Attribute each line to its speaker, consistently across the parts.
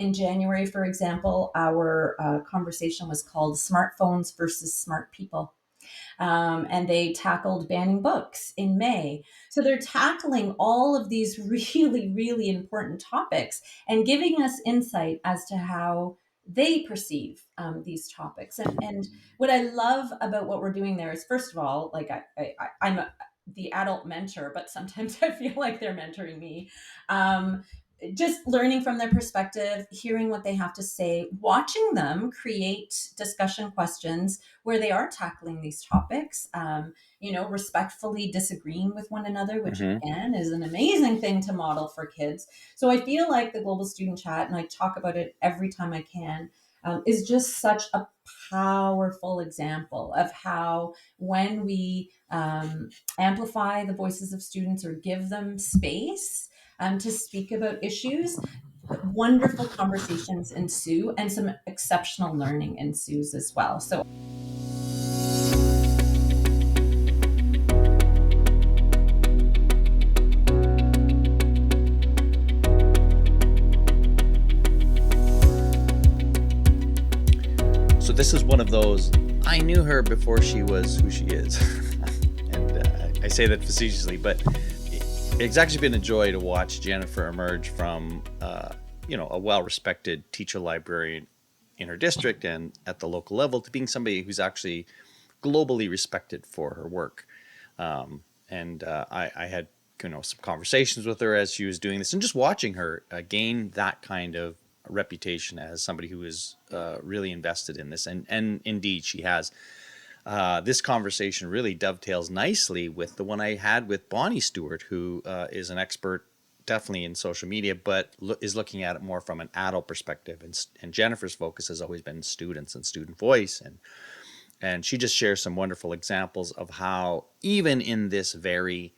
Speaker 1: in January, for example, our conversation was called Smartphones versus Smart People. And they tackled banning books in May. So they're tackling all of these really, really important topics and giving us insight as to how they perceive these topics. And what I love about what we're doing there is, first of all, like I'm the adult mentor, but sometimes I feel like they're mentoring me. Just learning from their perspective, hearing what they have to say, watching them create discussion questions where they are tackling these topics, respectfully disagreeing with one another, which
Speaker 2: Mm-hmm.
Speaker 1: again is an amazing thing to model for kids. So I feel like the Global Student Chat, and I talk about it every time I can, is just such a powerful example of how when we amplify the voices of students or give them space to speak about issues, wonderful conversations ensue and some exceptional learning ensues as well. So
Speaker 2: So this is one of those, I knew her before she was who she is. And I say that facetiously, but it's actually been a joy to watch Jennifer emerge from, a well-respected teacher librarian in her district and at the local level to being somebody who's actually globally respected for her work. I had some conversations with her as she was doing this, and just watching her gain that kind of reputation as somebody who is really invested in this, and indeed she has. This conversation really dovetails nicely with the one I had with Bonnie Stewart, who is an expert definitely in social media, but is looking at it more from an adult perspective. And Jennifer's focus has always been students and student voice. And she just shares some wonderful examples of how even in this very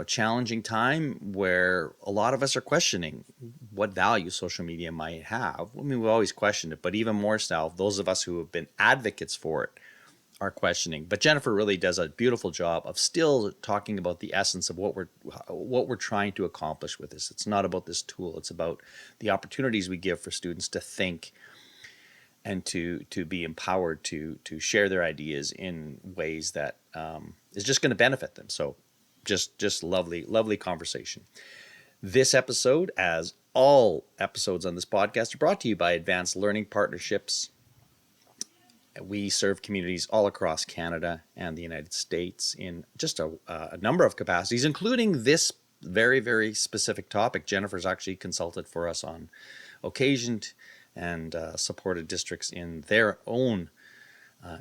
Speaker 2: challenging time where a lot of us are questioning what value social media might have. I mean, we've always questioned it, but even more so, those of us who have been advocates for it are questioning. But Jennifer really does a beautiful job of still talking about the essence of what we're trying to accomplish with this. It's not about this tool. It's about the opportunities we give for students to think and to be empowered to share their ideas in ways that is just going to benefit them. So just lovely conversation. This episode, as all episodes on this podcast, are brought to you by Advanced Learning Partnerships. We serve communities all across Canada and the United States in just a number of capacities, including this very, very specific topic. Jennifer's actually consulted for us on occasion and supported districts in their own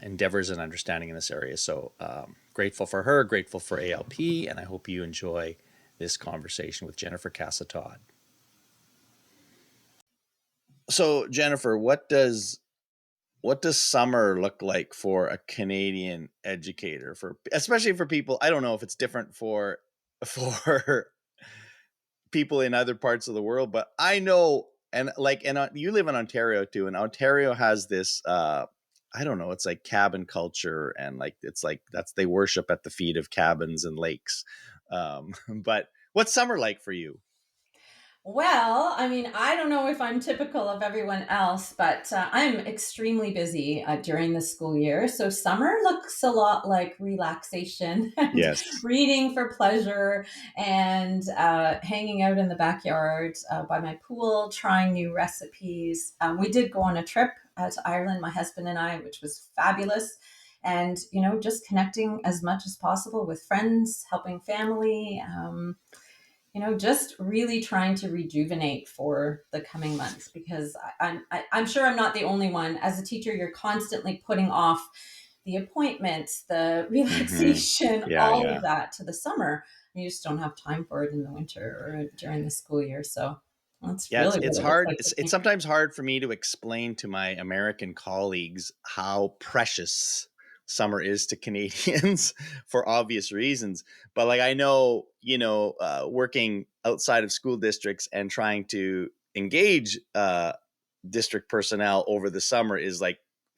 Speaker 2: endeavors and understanding in this area. So grateful for her, grateful for ALP, and I hope you enjoy this conversation with Jennifer Casa-Todd. So Jennifer, what does summer look like for a Canadian educator, especially for people? I don't know if it's different for people in other parts of the world, but I know, and you live in Ontario too, and Ontario has this I don't know, it's like cabin culture, and they worship at the feet of cabins and lakes. But what's summer like for you?
Speaker 1: well, I mean, I don't know if I'm typical of everyone else, but I'm extremely busy during the school year. So summer looks a lot like relaxation and
Speaker 2: Yes.
Speaker 1: reading for pleasure and hanging out in the backyard by my pool, trying new recipes. We did go on a trip to Ireland, my husband and I, which was fabulous. And, just connecting as much as possible with friends, helping family. Just really trying to rejuvenate for the coming months, because I'm sure I'm not the only one. As a teacher, you're constantly putting off the appointments, the
Speaker 2: Mm-hmm.
Speaker 1: relaxation, all of
Speaker 2: Yeah.
Speaker 1: that to the summer. You just don't have time for it in the winter or during the school year. So that's
Speaker 2: Yeah,
Speaker 1: really
Speaker 2: it's
Speaker 1: what it looks
Speaker 2: hard.
Speaker 1: like for
Speaker 2: It's
Speaker 1: me.
Speaker 2: sometimes hard for me to explain to my American colleagues how precious summer is to Canadians for obvious reasons. But I know, working outside of school districts and trying to engage district personnel over the summer is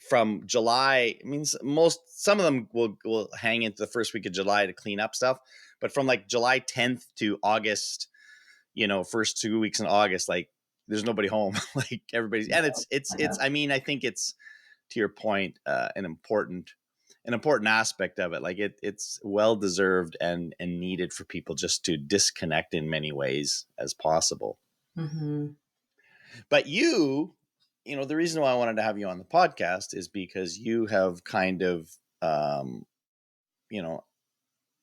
Speaker 2: from July. I mean, some of them will hang into the first week of July to clean up stuff, but from July 10th to August, first 2 weeks in August, there's nobody home. Like everybody's, and
Speaker 1: No,
Speaker 2: it's, I mean, I think it's, to your point, an important aspect of it. Like it's well deserved and needed for people just to disconnect in many ways as possible.
Speaker 1: Mhm.
Speaker 2: But the reason why I wanted to have you on the podcast is because you have kind of, you know,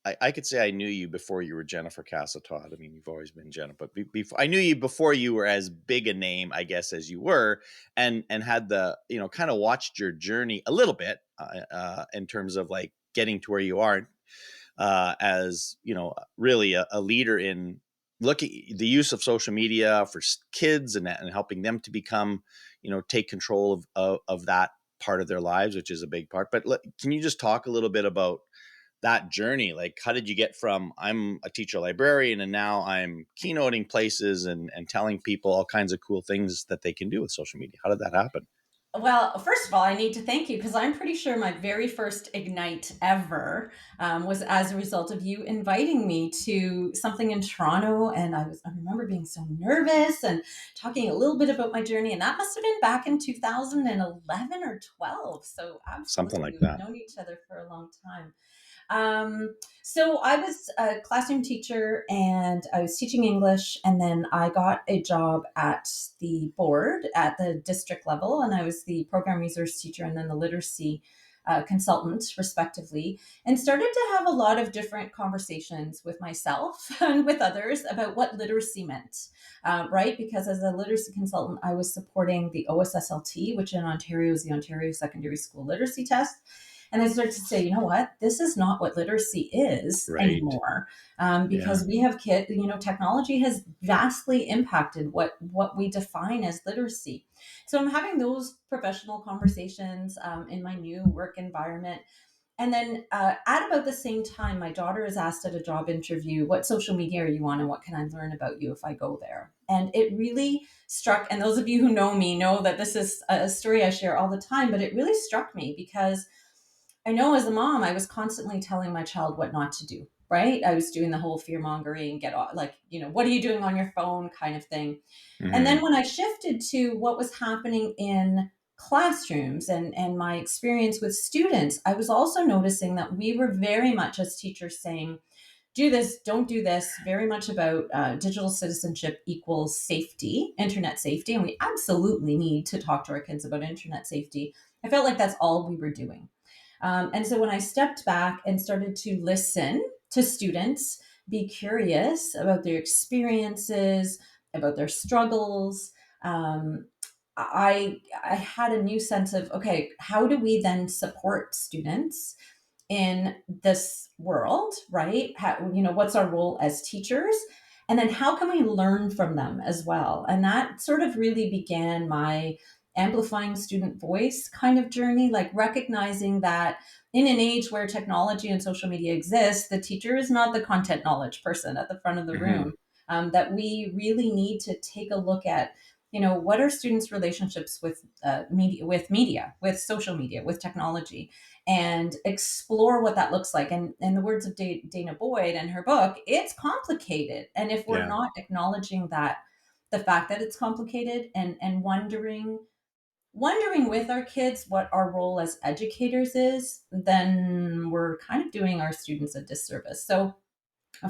Speaker 2: I could say I knew you before you were Jennifer Casa-Todd. I mean, you've always been Jenna, but before I knew you before you were as big a name, I guess, as you were, and had the, kind of watched your journey a little bit, in terms of like getting to where you are, as really a leader in looking the use of social media for kids, and helping them to become, take control of that part of their lives, which is a big part. But can you just talk a little bit about that journey? Like, how did you get from I'm a teacher librarian and now I'm keynoting places and telling people all kinds of cool things that they can do with social media? How did that happen?
Speaker 1: Well, first of all, I need to thank you because I'm pretty sure my very first Ignite ever was as a result of you inviting me to something in Toronto. And I remember being so nervous and talking a little bit about my journey. And that must have been back in 2011 or 12. So
Speaker 2: Something
Speaker 1: absolutely,
Speaker 2: like
Speaker 1: we've
Speaker 2: that.
Speaker 1: known each other for a long time. So I was a classroom teacher and I was teaching English. And then I got a job at the board at the district level. And I was the program resource teacher and then the literacy consultant, respectively, and started to have a lot of different conversations with myself and with others about what literacy meant, right? Because as a literacy consultant, I was supporting the OSSLT, which in Ontario is the Ontario Secondary School Literacy Test. And I started to say, you know what, this is not what literacy is
Speaker 2: Right.
Speaker 1: anymore,
Speaker 2: Yeah.
Speaker 1: because we have kids. Technology has vastly impacted what we define as literacy. So I'm having those professional conversations in my new work environment. And then at about the same time, my daughter is asked at a job interview, what social media are you on and what can I learn about you if I go there? And it really struck, and those of you who know me know that this is a story I share all the time, but it really struck me because I know as a mom, I was constantly telling my child what not to do, right? I was doing the whole fear mongering, get off, like, what are you doing on your phone kind of thing. And then
Speaker 2: Hmm.
Speaker 1: when I shifted to what was happening in classrooms and my experience with students, I was also noticing that we were very much as teachers saying, do this, don't do this, very much about digital citizenship equals safety, internet safety. And we absolutely need to talk to our kids about internet safety. I felt like that's all we were doing. And so when I stepped back and started to listen to students, be curious about their experiences, about their struggles, I had a new sense of, okay, how do we then support students in this world, right? What's our role as teachers? And then how can we learn from them as well? And that sort of really began my amplifying student voice kind of journey, like recognizing that in an age where technology and social media exists, the teacher is not the content knowledge person at the front of the
Speaker 2: Hmm.
Speaker 1: room. That we really need to take a look at, what are students' relationships with media, with social media, with technology, and explore what that looks like. And in the words of Dana Boyd and her book, it's complicated. And if we're
Speaker 2: Yeah.
Speaker 1: not acknowledging that, the fact that it's complicated, and wondering with our kids what our role as educators is, then we're kind of doing our students a disservice. So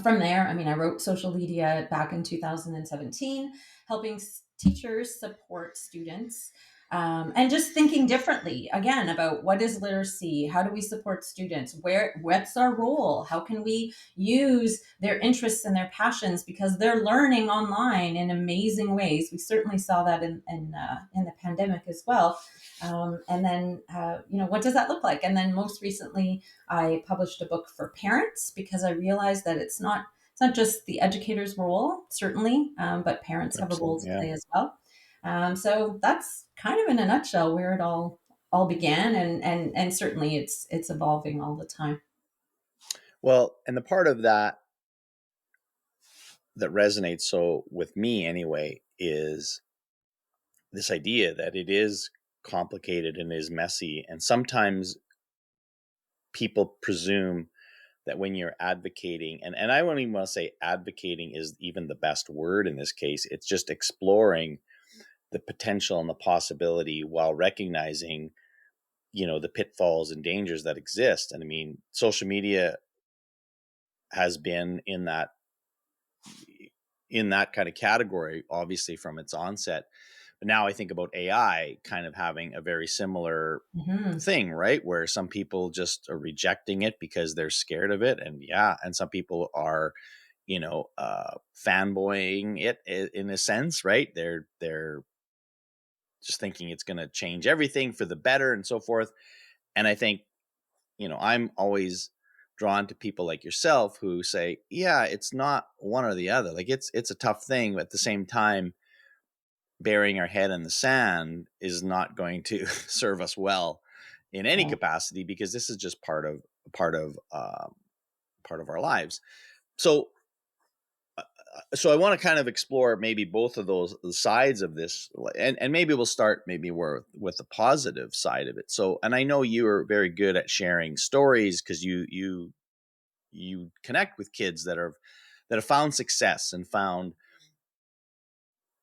Speaker 1: from there, I mean, I wrote Social Media back in 2017, helping teachers support students, and just thinking differently again about what is literacy, how do we support students, what's our role, how can we use their interests and their passions because they're learning online in amazing ways. We certainly saw that in the pandemic as well. And then, what does that look like? And then most recently, I published a book for parents because I realized that it's not just the educator's role, certainly, but parents have a role
Speaker 2: Absolutely.
Speaker 1: to
Speaker 2: Yeah.
Speaker 1: play as well. So that's kind of in a nutshell where it all began, and certainly it's evolving all the time.
Speaker 2: Well, and the part of that resonates so with me anyway is this idea that it is complicated and is messy, and sometimes people presume that when you're advocating, and I don't even want to say advocating is even the best word in this case, it's just exploring the potential and the possibility while recognizing, the pitfalls and dangers that exist. And I mean, social media has been in that kind of category, obviously from its onset. But now I think about AI kind of having a very similar
Speaker 1: Mhm.
Speaker 2: thing, right? Where some people just are rejecting it because they're scared of it. And yeah, and some people are, fanboying it in a sense, right? They're just thinking it's going to change everything for the better and so forth. And I think, I'm always drawn to people like yourself who say, yeah, it's not one or the other. Like it's a tough thing, but at the same time, burying our head in the sand is not going to serve us well in any
Speaker 1: Yeah.
Speaker 2: capacity, because this is just part of part of our lives. So so I want to kind of explore maybe both of those sides of this, and maybe we'll start maybe with the positive side of it. So, and I know you are very good at sharing stories because you connect with kids that have found success and found,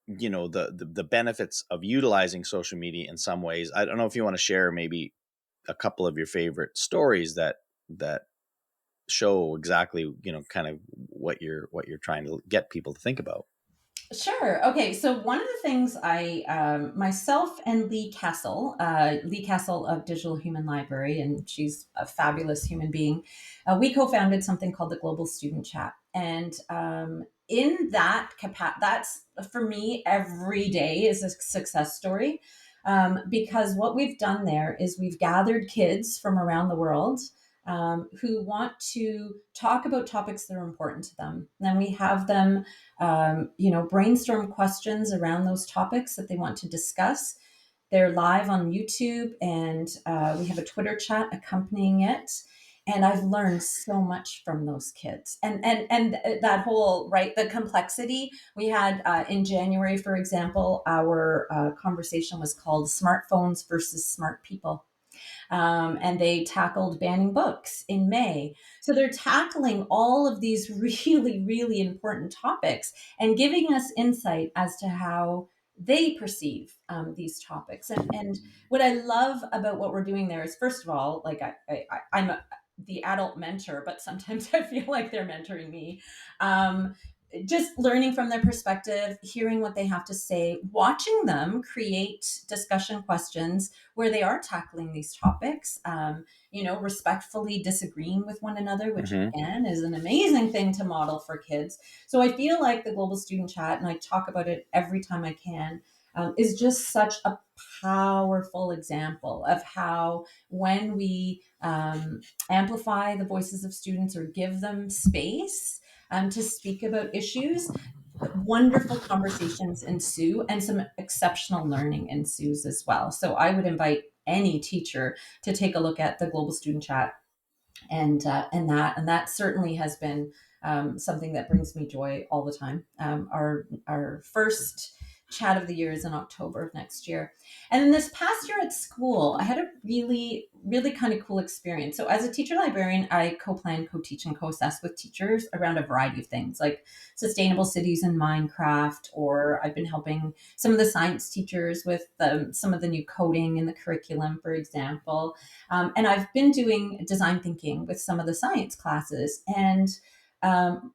Speaker 2: the benefits of utilizing social media in some ways. I don't know if you want to share maybe a couple of your favorite stories that show exactly, kind of what you're trying to get people to think about.
Speaker 1: Sure. Okay. So one of the things myself and Lee Castle of Digital Human Library, and she's a fabulous human being, we co-founded something called the Global Student Chat. And in that that's for me, every day is a success story. Because what we've done there is we've gathered kids from around the world who want to talk about topics that are important to them. Then we have them brainstorm questions around those topics that they want to discuss. They're live on YouTube, and we have a Twitter chat accompanying it. And I've learned so much from those kids, and that whole right, the complexity we had in January, for example, our conversation was called "Smartphones versus Smart People." And they tackled banning books in May. So they're tackling all of these really, really important topics and giving us insight as to how they perceive these topics. And what I love about what we're doing there is, first of all, like I'm the adult mentor, but sometimes I feel like they're mentoring me. Um, just learning from their perspective, hearing what they have to say, watching them create discussion questions where they are tackling these topics, respectfully disagreeing with one another, which
Speaker 2: Hmm.
Speaker 1: again is an amazing thing to model for kids. So I feel like the Global Student Chat, and I talk about it every time I can, is just such a powerful example of how when we amplify the voices of students or give them space to speak about issues, wonderful conversations ensue and some exceptional learning ensues as well. So I would invite any teacher to take a look at the Global Student Chat, and that certainly has been something that brings me joy all the time. Our first chat of the year is in October of next year, and then this past year at school, I had a really really kind of cool experience. So as a teacher librarian, I co-plan, co-teach, and co-assess with teachers around a variety of things like sustainable cities in Minecraft, or I've been helping some of the science teachers with some of the new coding in the curriculum, for example. And I've been doing design thinking with some of the science classes. And um,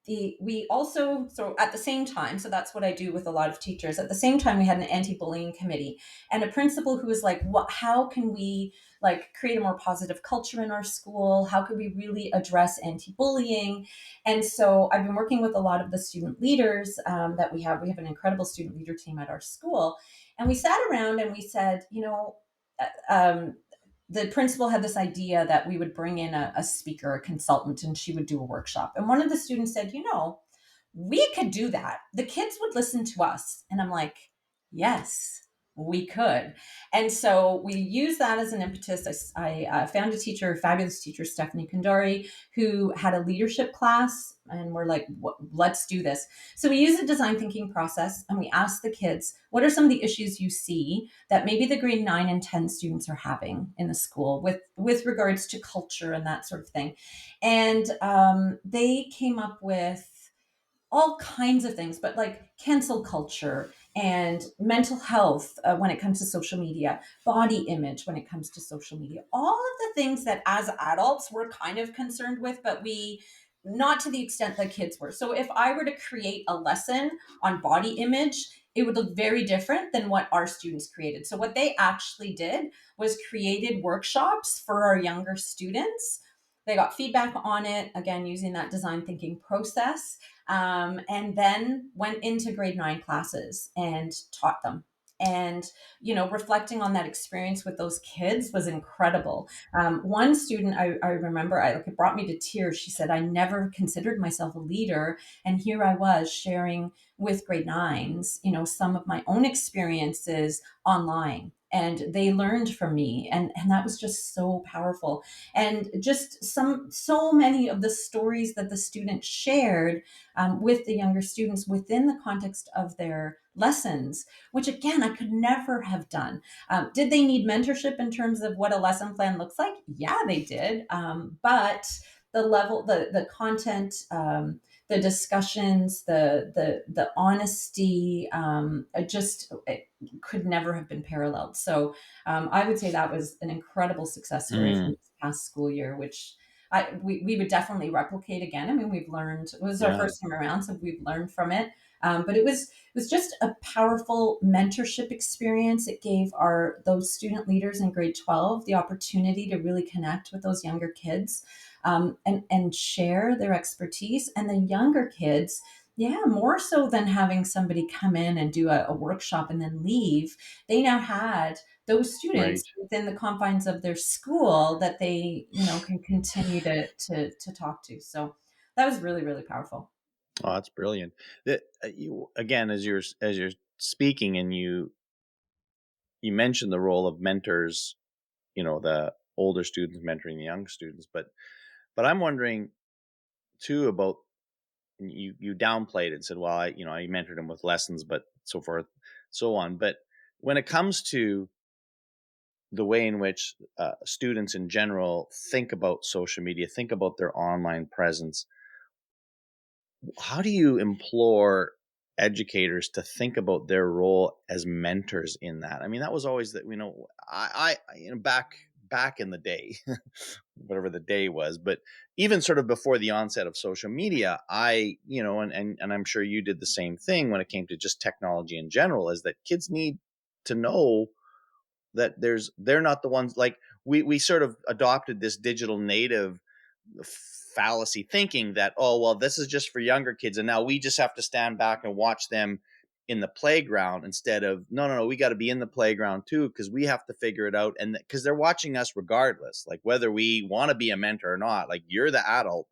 Speaker 1: we also, so at the same time, so that's what I do with a lot of teachers. At the same time, we had an anti-bullying committee and a principal who was like, what, how can we like create a more positive culture in our school? How could we really address anti-bullying? And so I've been working with a lot of the student leaders that we have an incredible student leader team at our school. And we sat around and we said, uh, um, the principal had this idea that we would bring in a speaker, a consultant, and she would do a workshop. And one of the students said, we could do that. The kids would listen to us. And I'm like, yes, we could. And so we used that as an impetus. I found a teacher, a fabulous teacher, Stephanie Kandari, who had a leadership class. And we're like, let's do this. So we used a design thinking process and we asked the kids, what are some of the issues you see that maybe the grade 9 and 10 students are having in the school with regards to culture and that sort of thing? And they came up with all kinds of things, but like cancel culture and mental health when it comes to social media, body image when it comes to social media, all of the things that as adults we're kind of concerned with, but we not to the extent that kids were. So if I were to create a lesson on body image, it would look very different than what our students created. So what they actually did was created workshops for our younger students. They got feedback on it, again, using that design thinking process, and then went into grade 9 classes and taught them. And, reflecting on that experience with those kids was incredible. One student I remember, it brought me to tears. She said, I never considered myself a leader. And here I was sharing with grade 9s, some of my own experiences online. And they learned from me. And that was just so powerful. And just so many of the stories that the students shared with the younger students within the context of their lessons, which again, I could never have done. Did they need mentorship in terms of what a lesson plan looks like? Yeah, they did. But the level, the content, the discussions, the honesty, it could never have been paralleled. So I would say that was an incredible success story from
Speaker 2: Mm,
Speaker 1: this past school year, which we would definitely replicate again. I mean, we've learned, it was our
Speaker 2: yeah.
Speaker 1: first time around, so we've learned from it. But it was just a powerful mentorship experience. It gave those student leaders in grade 12 the opportunity to really connect with those younger kids, and share their expertise. And the younger kids, yeah, more so than having somebody come in and do a workshop and then leave, they now had those
Speaker 2: Right.
Speaker 1: students within the confines of their school that they, can continue to talk to. So that was really, really powerful.
Speaker 2: Oh, that's brilliant. That you again, as you're speaking, and you mentioned the role of mentors. The older students mentoring the young students, but I'm wondering too about you downplayed it and said, well, I mentored him with lessons, but so forth, so on. But when it comes to the way in which students in general think about social media, think about their online presence, how do you implore educators to think about their role as mentors in that? I mean, that was always that, back in the day, whatever the day was, but even sort of before the onset of social media, and I'm sure you did the same thing when it came to just technology in general, is that kids need to know that they're not the ones, like we sort of adopted this digital native fallacy thinking that, oh well, this is just for younger kids and now we just have to stand back and watch them in the playground, instead of, no, we got to be in the playground too, because we have to figure it out, and because they're watching us regardless, like whether we want to be a mentor or not. Like, you're the adult,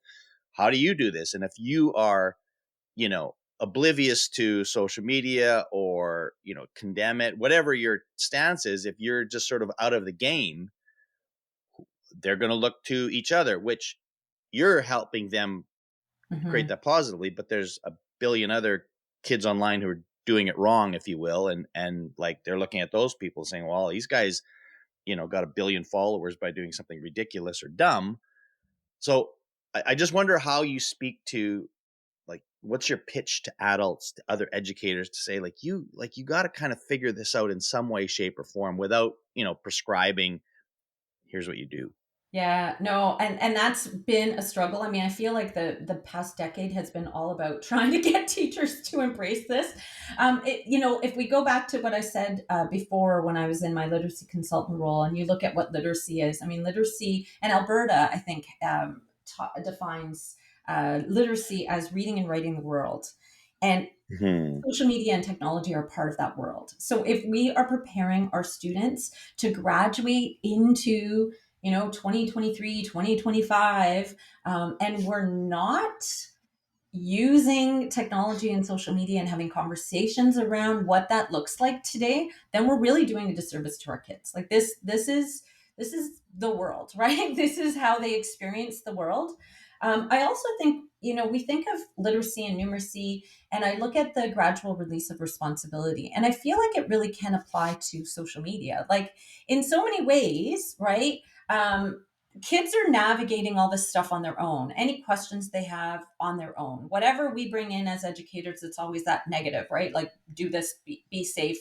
Speaker 2: how do you do this? And if you are, oblivious to social media, or condemn it, whatever your stance is, if you're just sort of out of the game, they're going to look to each other, which you're helping them create
Speaker 1: Hmm.
Speaker 2: that positively, but there's a billion other kids online who are doing it wrong, if you will, and like they're looking at those people saying, well, these guys, got a billion followers by doing something ridiculous or dumb. So I just wonder how you speak to, like, what's your pitch to adults, to other educators, to say, like you got to kind of figure this out in some way, shape, or form without prescribing, here's what you do.
Speaker 1: Yeah, no, and that's been a struggle. I mean, I feel like the past decade has been all about trying to get teachers to embrace this. If we go back to what I said before when I was in my literacy consultant role, and you look at what literacy is, I mean, literacy in Alberta, I think, defines literacy as reading and writing the world, and
Speaker 2: Hmm.
Speaker 1: social media and technology are part of that world. So if we are preparing our students to graduate into 2023, 2025, and we're not using technology and social media and having conversations around what that looks like today, then we're really doing a disservice to our kids. Like, this is the world, right? This is how they experience the world. I also think, we think of literacy and numeracy, and I look at the gradual release of responsibility, and I feel like it really can apply to social media, like in so many ways, right? kids are navigating all this stuff on their own. Any questions they have on their own. Whatever we bring in as educators, it's always that negative, right? Like, do this, be safe,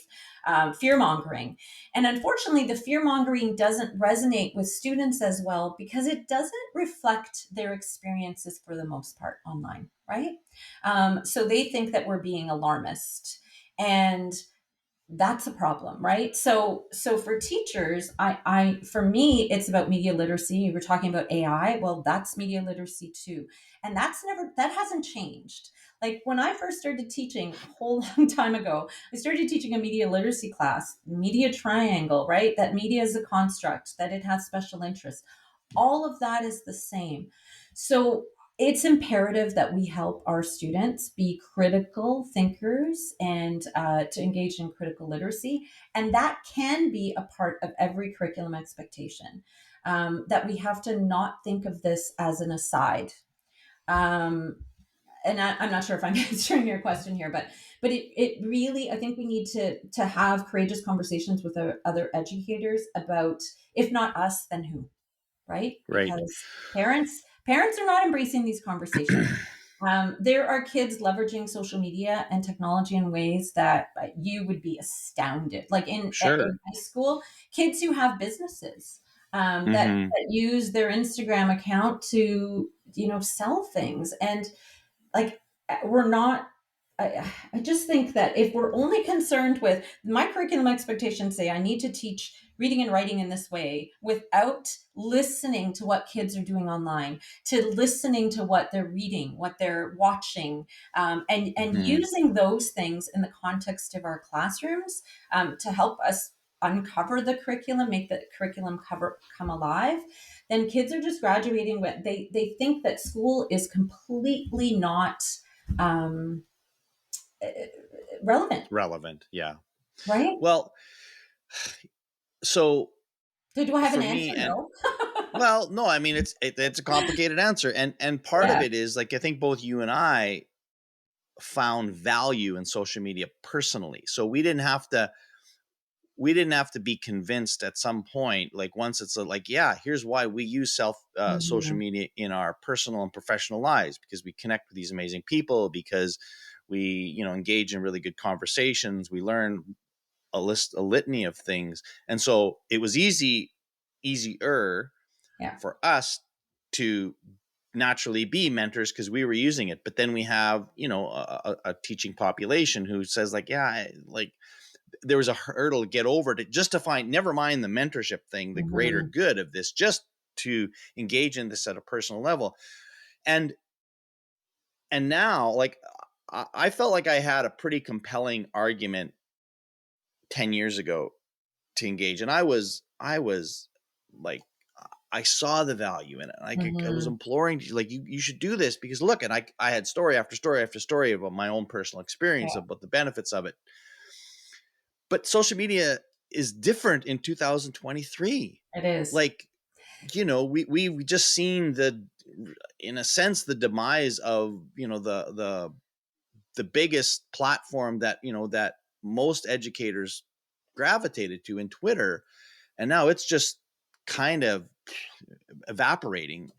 Speaker 1: fear mongering. And unfortunately, the fear mongering doesn't resonate with students as well because it doesn't reflect their experiences for the most part online, right? So they think that we're being alarmist. And that's a problem, right? So for teachers, I for me it's about media literacy. You were talking about AI. Well, that's media literacy too. And that hasn't changed. Like, when I first started teaching a whole long time ago, I started teaching a media literacy class, media triangle, right? That media is a construct, that it has special interests. All of that is the same. So it's imperative that we help our students be critical thinkers and to engage in critical literacy. And that can be a part of every curriculum expectation. That we have to not think of this as an aside. Um, and I'm not sure if I'm answering your question here, but it really, I think we need to have courageous conversations with our other educators about, if not us, then who, right?
Speaker 2: Right.
Speaker 1: Because parents are not embracing these conversations. There are kids leveraging social media and technology in ways that you would be astounded. Like, in
Speaker 2: Sure.
Speaker 1: high school, kids who have businesses
Speaker 2: Hmm.
Speaker 1: that use their Instagram account to, sell things. And, like, we're not, I just think that if we're only concerned with my curriculum expectations, say I need to teach reading and writing in this way without listening to what kids are doing online, to listening to what they're reading, what they're watching, and
Speaker 2: Hmm.
Speaker 1: using those things in the context of our classrooms, to help us uncover the curriculum, make the curriculum come alive, then kids are just graduating with, they think that school is completely not um, relevant,
Speaker 2: Relevant. Yeah.
Speaker 1: right?
Speaker 2: Well, so
Speaker 1: So do I have an
Speaker 2: for
Speaker 1: answer?
Speaker 2: me, and
Speaker 1: No.
Speaker 2: well, no, I mean it's a complicated answer, and part of
Speaker 1: Yeah.
Speaker 2: it is like I think both you and I found value in social media personally, so we didn't have to be convinced at some point. Like once it's like, yeah, here's why we use social
Speaker 1: Mhm.
Speaker 2: media in our personal and professional lives, because we connect with these amazing people, because we engage in really good conversations, we learn a litany of things, and so it was easier
Speaker 1: Yeah.
Speaker 2: for us to naturally be mentors because we were using it. But then we have a teaching population who says like, yeah, like there was a hurdle to get over to just to find, never mind the mentorship thing, the greater
Speaker 1: Mhm.
Speaker 2: good of this, just to engage in this at a personal level. And and now, like, I felt like I had a pretty compelling argument 10 years ago to engage, and I was like, I saw the value in it. I was
Speaker 1: Mhm.
Speaker 2: imploring you, like, you should do this because look, and I had story after story after story about my own personal experience
Speaker 1: Yeah,
Speaker 2: about the benefits of it. But social media is different in 2023.
Speaker 1: it is.
Speaker 2: Like, we just seen the, in a sense, the demise of the biggest platform that most educators gravitated to in Twitter, and now it's just kind of evaporating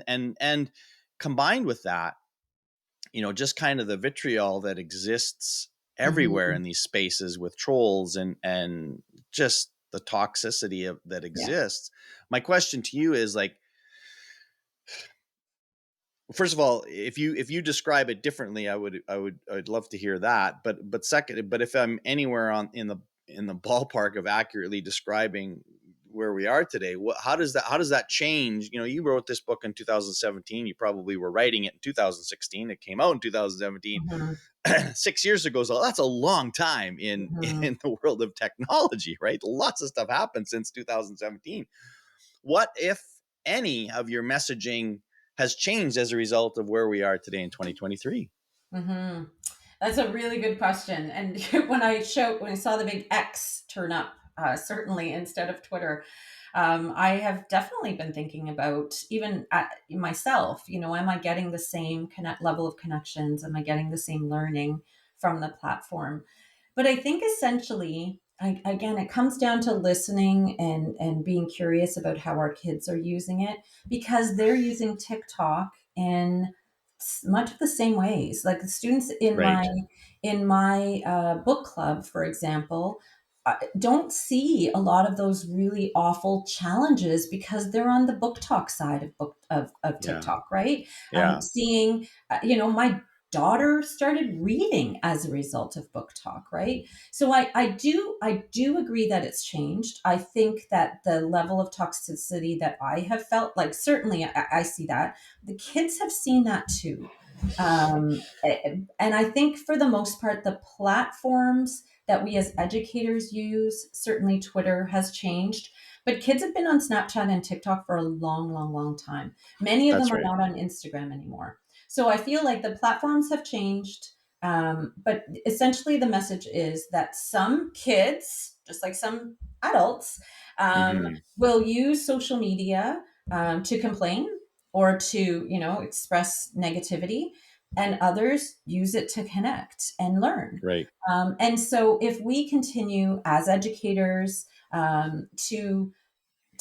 Speaker 2: and combined with that, just kind of the vitriol that exists everywhere
Speaker 1: Mhm.
Speaker 2: in these spaces with trolls and just the toxicity that
Speaker 1: Yeah.
Speaker 2: exists. My question to you is like, first of all, if you describe it differently, I'd love to hear that. But second, but if I'm anywhere on in the ballpark of accurately describing where we are today, how does that change? You wrote this book in 2017. You probably were writing it in 2016. It came out in 2017.
Speaker 1: Mhm.
Speaker 2: 6 years ago, so that's a long time in
Speaker 1: Mhm.
Speaker 2: in the world of technology, right? Lots of stuff happened since 2017. What, if any, of your messaging has changed as a result of where we are today in 2023?
Speaker 1: Mhm. That's a really good question. And when I saw the big X turn up, certainly instead of Twitter, I have definitely been thinking about, even myself. Am I getting the same level of connections? Am I getting the same learning from the platform? But I think essentially, Again, it comes down to listening and being curious about how our kids are using it, because they're using TikTok in much of the same ways. Like the students
Speaker 2: Right.
Speaker 1: in my book club, for example, don't see a lot of those really awful challenges because they're on the book talk side of
Speaker 2: Yeah.
Speaker 1: TikTok, right?
Speaker 2: Yeah.
Speaker 1: Seeing, my daughter started reading as a result of book talk, right? So I do agree that it's changed. I think that the level of toxicity that I have felt, like certainly I see that the kids have seen that too. And I think for the most part, the platforms that we as educators use, certainly Twitter has changed, but kids have been on Snapchat and TikTok for a long, long, long time. Many of them
Speaker 2: That's
Speaker 1: are
Speaker 2: right.
Speaker 1: not on Instagram anymore. So I feel like the platforms have changed. But essentially, the message is that some kids, just like some adults,
Speaker 2: Hmm.
Speaker 1: will use social media to complain or to, express negativity, and others use it to connect and learn.
Speaker 2: Right.
Speaker 1: And so, if we continue as educators to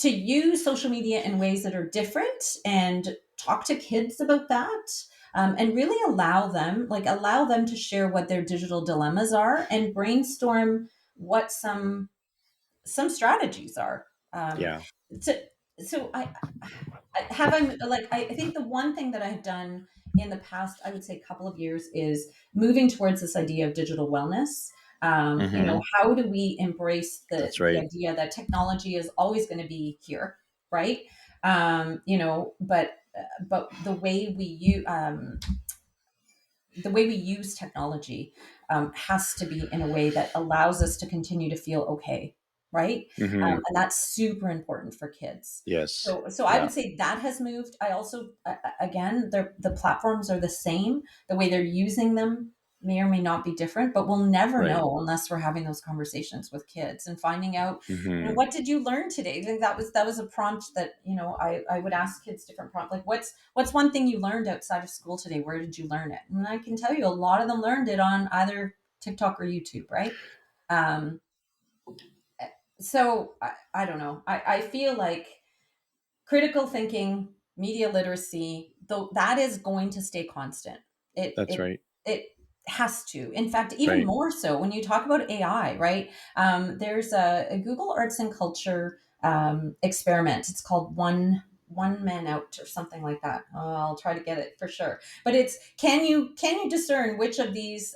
Speaker 1: use social media in ways that are different and talk to kids about that, and really allow them to share what their digital dilemmas are and brainstorm what some strategies are.
Speaker 2: Yeah.
Speaker 1: So, so I think the one thing that I've done in the past, I would say, couple of years, is moving towards this idea of digital wellness.
Speaker 2: Hmm.
Speaker 1: How do we embrace
Speaker 2: That's
Speaker 1: the
Speaker 2: right.
Speaker 1: idea that technology is always going to be here, right? But the way we use technology has to be in a way that allows us to continue to feel okay, right?
Speaker 2: Hmm.
Speaker 1: And that's super important for kids.
Speaker 2: Yes.
Speaker 1: So I
Speaker 2: Yeah.
Speaker 1: would say that has moved. I also, again, the platforms are the same. The way they're using them may or may not be different, but we'll never
Speaker 2: Right.
Speaker 1: know unless we're having those conversations with kids and finding out,
Speaker 2: Hmm.
Speaker 1: what did you learn today? I think that was a prompt that, I would ask kids different prompts, like what's one thing you learned outside of school today? Where did you learn it? And I can tell you a lot of them learned it on either TikTok or YouTube, right? Um, so I don't know. I feel like critical thinking, media literacy, though that is going to stay constant. It
Speaker 2: That's
Speaker 1: it
Speaker 2: right.
Speaker 1: it has to. In fact, even
Speaker 2: Right.
Speaker 1: more so when you talk about AI, right? There's a Google Arts and Culture experiment. It's called One Man Out or something like that. I'll try to get it for sure. But it's, can you discern which of these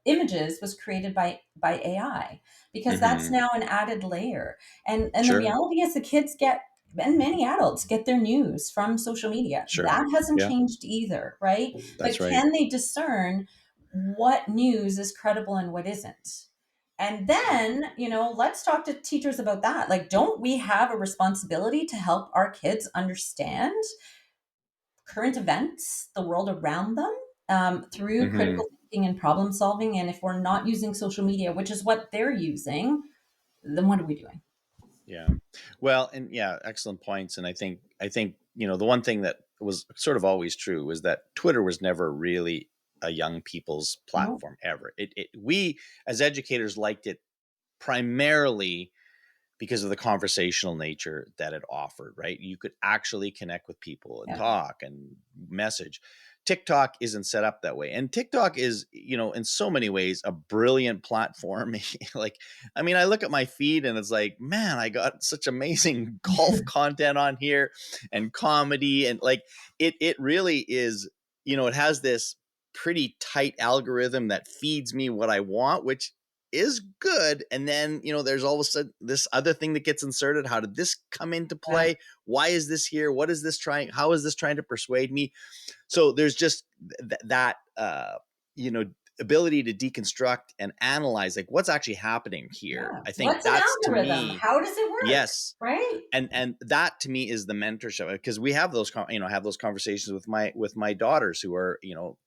Speaker 1: images was created by AI? Because that's
Speaker 2: Hmm.
Speaker 1: now an added layer. And the
Speaker 2: Sure.
Speaker 1: reality is the kids get, and many adults get their news from social media.
Speaker 2: Sure.
Speaker 1: That hasn't
Speaker 2: Yeah.
Speaker 1: changed either, right? But
Speaker 2: That's right.
Speaker 1: can they discern what news is credible and what isn't? And then, let's talk to teachers about that. Like, don't we have a responsibility to help our kids understand current events, the world around them, through
Speaker 2: Hmm.
Speaker 1: critical thinking and problem solving? And if we're not using social media, which is what they're using, then what are we doing?
Speaker 2: Yeah. Well, and yeah, excellent points. And I think, the one thing that was sort of always true was that Twitter was never really a young people's
Speaker 1: No,
Speaker 2: platform ever. We as educators liked it primarily because of the conversational nature that it offered, right? You could actually connect with people and
Speaker 1: yeah,
Speaker 2: talk and message. TikTok isn't set up that way. And TikTok is, in so many ways a brilliant platform. Like, I mean, I look at my feed and it's like, man, I got such amazing golf content on here and comedy. And like, it really is, it has this pretty tight algorithm that feeds me what I want, which is good. And then, there's all of a sudden this other thing that gets inserted. How did this come into
Speaker 1: yeah,
Speaker 2: play? Why is this here? What is this trying? How is this trying to persuade me? So there's just that, you know, ability to deconstruct and analyze like what's actually happening here.
Speaker 1: yeah.
Speaker 2: I think
Speaker 1: What's an
Speaker 2: that's to
Speaker 1: algorithm?
Speaker 2: me,
Speaker 1: How does it work?
Speaker 2: yes,
Speaker 1: Right?
Speaker 2: and that to me is the mentorship, because we have those have those conversations with my daughters who are,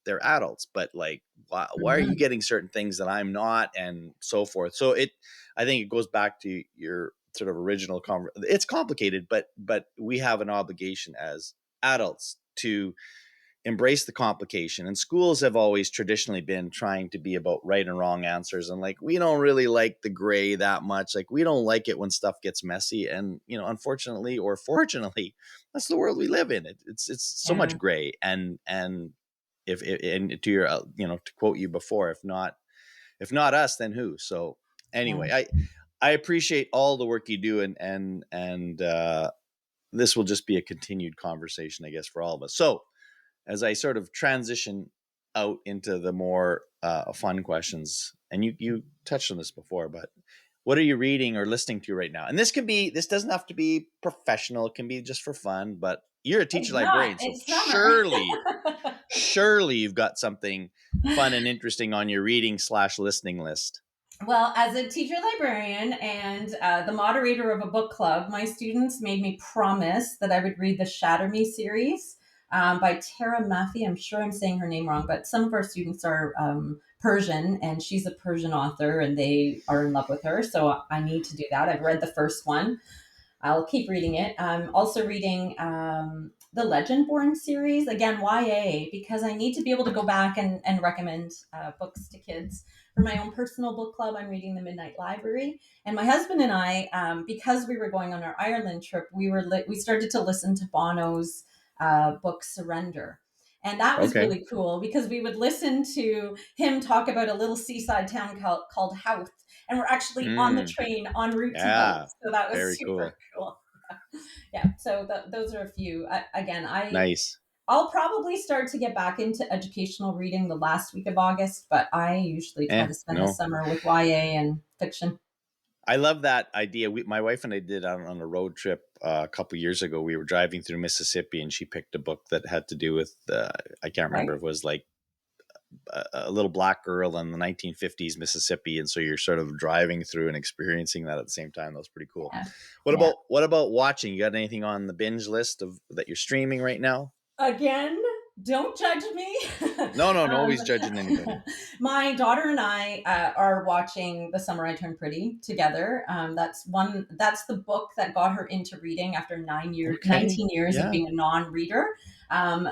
Speaker 2: they're adults, but like why are you
Speaker 1: Mhm.
Speaker 2: getting certain things that I'm not, and so forth. So I think it goes back to your sort of original it's complicated, but we have an obligation as adults to embrace the complication. And schools have always traditionally been trying to be about right and wrong answers. And like, we don't really like the gray that much. Like, we don't like it when stuff gets messy. And, unfortunately or fortunately, that's the world we live in. It's so
Speaker 1: Yeah.
Speaker 2: much gray. And and to your, to quote you before, if not us, then who? So
Speaker 1: Yeah.
Speaker 2: anyway, I appreciate all the work you do, and this will just be a continued conversation, I guess, for all of us. So as I sort of transition out into the more fun questions, and you touched on this before, but what are you reading or listening to right now? And this doesn't have to be professional; it can be just for fun. But you're a teacher
Speaker 1: It's not.
Speaker 2: librarian, so
Speaker 1: It's summer.
Speaker 2: surely you've got something fun and interesting on your reading/listening list.
Speaker 1: Well, as a teacher librarian and the moderator of a book club, my students made me promise that I would read the Shatter Me series by Tara Mafi. I'm sure I'm saying her name wrong, but some of our students are Persian, and she's a Persian author, and they are in love with her. So I need to do that. I've read the first one. I'll keep reading it. I'm also reading the Legendborn series, again, YA, because I need to be able to go back and recommend books to kids. For my own personal book club, I'm reading The Midnight Library. And my husband and I, because we were going on our Ireland trip, we started to listen to Bono's book Surrender. And that was
Speaker 2: Okay.
Speaker 1: really cool because we would listen to him talk about a little seaside town called Howth, and we're actually on the
Speaker 2: Mm,
Speaker 1: train en route to Howth.
Speaker 2: yeah.
Speaker 1: So that was
Speaker 2: Very
Speaker 1: super
Speaker 2: cool.
Speaker 1: cool. Yeah. So those are a few. Again,
Speaker 2: Nice.
Speaker 1: I'll probably start to get back into educational reading the last week of August, but I usually try to spend the
Speaker 2: No.
Speaker 1: summer with YA and fiction.
Speaker 2: I love that idea. My wife and I did on a road trip a couple years ago. We were driving through Mississippi, and she picked a book that had to do with I can't remember
Speaker 1: Right?
Speaker 2: if it was like a little black girl in the 1950s Mississippi, and so you're sort of driving through and experiencing that at the same time. That was pretty cool.
Speaker 1: Yeah.
Speaker 2: What
Speaker 1: Yeah.
Speaker 2: about what about watching? You got anything on the binge list of that you're streaming right now?
Speaker 1: Again, don't judge me.
Speaker 2: No, no, nobody's judging anybody.
Speaker 1: My daughter and I are watching The Summer I Turned Pretty together. That's the book that got her into reading after
Speaker 2: Okay,
Speaker 1: 19 years of
Speaker 2: yeah,
Speaker 1: being a non-reader.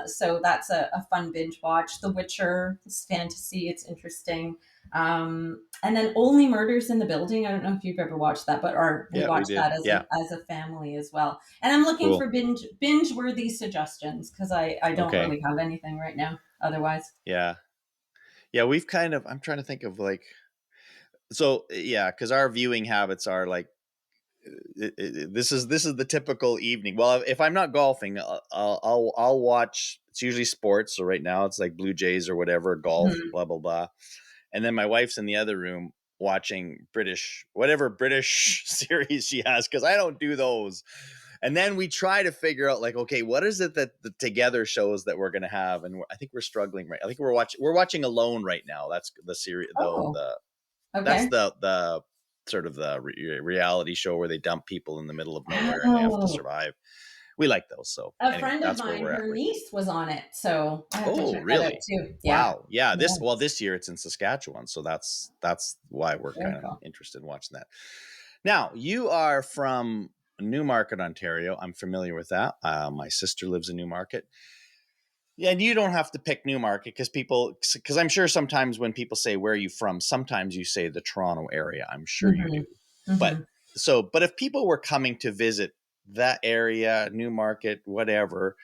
Speaker 1: So that's a fun binge watch. The Witcher, it's fantasy, it's interesting. And then Only Murders in the Building. I don't know if you've ever watched that, but we
Speaker 2: yeah, we
Speaker 1: watched
Speaker 2: did.
Speaker 1: that as
Speaker 2: Yeah,
Speaker 1: a family as well. And I'm looking
Speaker 2: cool.
Speaker 1: for binge worthy suggestions because I don't
Speaker 2: Okay,
Speaker 1: really have anything right now. Otherwise,
Speaker 2: yeah, yeah. We've kind of. I'm trying to think of like. So yeah, because our viewing habits are like this is the typical evening. Well, if I'm not golfing, I'll watch. It's usually sports. So right now it's like Blue Jays or whatever, golf,
Speaker 1: mhm.
Speaker 2: blah blah blah. And then my wife's in the other room watching whatever British series she has, because I don't do those. And then we try to figure out like, okay, what is it that the together shows that we're going to have? And I think we're struggling, right? I think we're watching Alone right now. That's the series, though.
Speaker 1: Oh,
Speaker 2: That's
Speaker 1: okay.
Speaker 2: the sort of the reality show where they dump people in the middle of nowhere and they have to
Speaker 1: Oh,
Speaker 2: survive. We like those. So
Speaker 1: a
Speaker 2: anyway,
Speaker 1: friend of
Speaker 2: that's where
Speaker 1: mine,
Speaker 2: we're at
Speaker 1: her
Speaker 2: right now.
Speaker 1: niece was on it, so I have to
Speaker 2: Oh,
Speaker 1: check that out
Speaker 2: really?
Speaker 1: too. Yeah,
Speaker 2: Wow. Yeah.
Speaker 1: yeah,
Speaker 2: This year it's in Saskatchewan, so that's why we're
Speaker 1: very
Speaker 2: kind of
Speaker 1: cool.
Speaker 2: interested in watching that. Now, you are from Newmarket, Ontario. I'm familiar with that. My sister lives in Newmarket. Yeah, and you don't have to pick Newmarket because I'm sure sometimes when people say where are you from, sometimes you say the Toronto area. I'm sure you do.
Speaker 1: Hmm.
Speaker 2: But
Speaker 1: Hmm.
Speaker 2: but if people were coming to visit that area, Newmarket, whatever,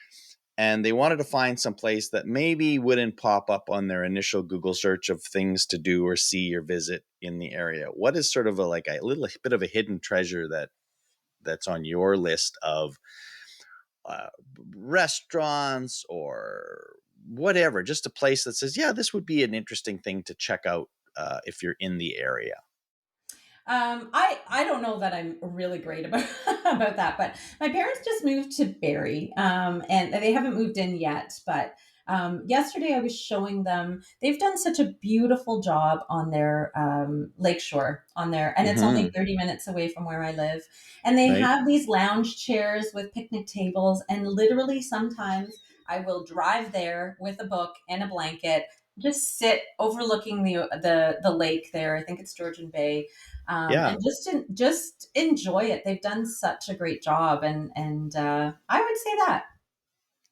Speaker 2: and they wanted to find some place that maybe wouldn't pop up on their initial Google search of things to do or see or visit in the area, what is sort of like a little bit of a hidden treasure that's on your list of uh, restaurants or whatever, just a place that says, yeah, this would be an interesting thing to check out if you're in the area?
Speaker 1: I don't know that I'm really great about about that, but my parents just moved to Barrie, and they haven't moved in yet. But yesterday I was showing them they've done such a beautiful job on their lakeshore on there, and it's only
Speaker 2: Hmm.
Speaker 1: 30 minutes away from where I live. And they
Speaker 2: Right?
Speaker 1: have these lounge chairs with picnic tables, and literally sometimes I will drive there with a book and a blanket, just sit overlooking the lake there. I think it's Georgian Bay,
Speaker 2: Yeah.
Speaker 1: and just enjoy it. They've done such a great job, and I would say that.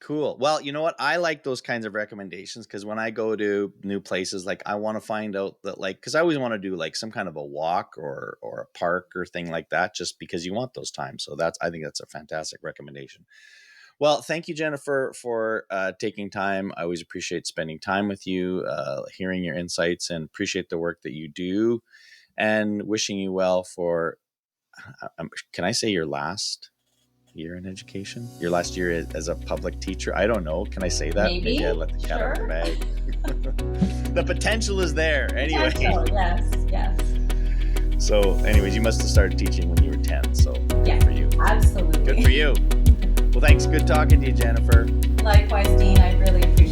Speaker 2: Cool. Well, you know what? I like those kinds of recommendations because when I go to new places, like I want to find out that, like, because I always want to do like some kind of a walk or a park or thing like that, just because you want those times. So I think that's a fantastic recommendation. Well, thank you, Jennifer, for taking time. I always appreciate spending time with you, hearing your insights, and appreciate the work that you do. And wishing you well for, can I say your last year in education? Your last year as a public teacher? I don't know. Can I say that? Maybe I
Speaker 1: Maybe,
Speaker 2: let the cat out of the
Speaker 1: sure.
Speaker 2: bag. The potential is there. Anyway.
Speaker 1: Potential, yes, yes.
Speaker 2: So, anyways, you must have started teaching when you were 10. So,
Speaker 1: Yeah,
Speaker 2: good for you.
Speaker 1: absolutely.
Speaker 2: Good for you. Well, thanks. Good talking to you, Jennifer.
Speaker 1: Likewise, Dean, I really appreciate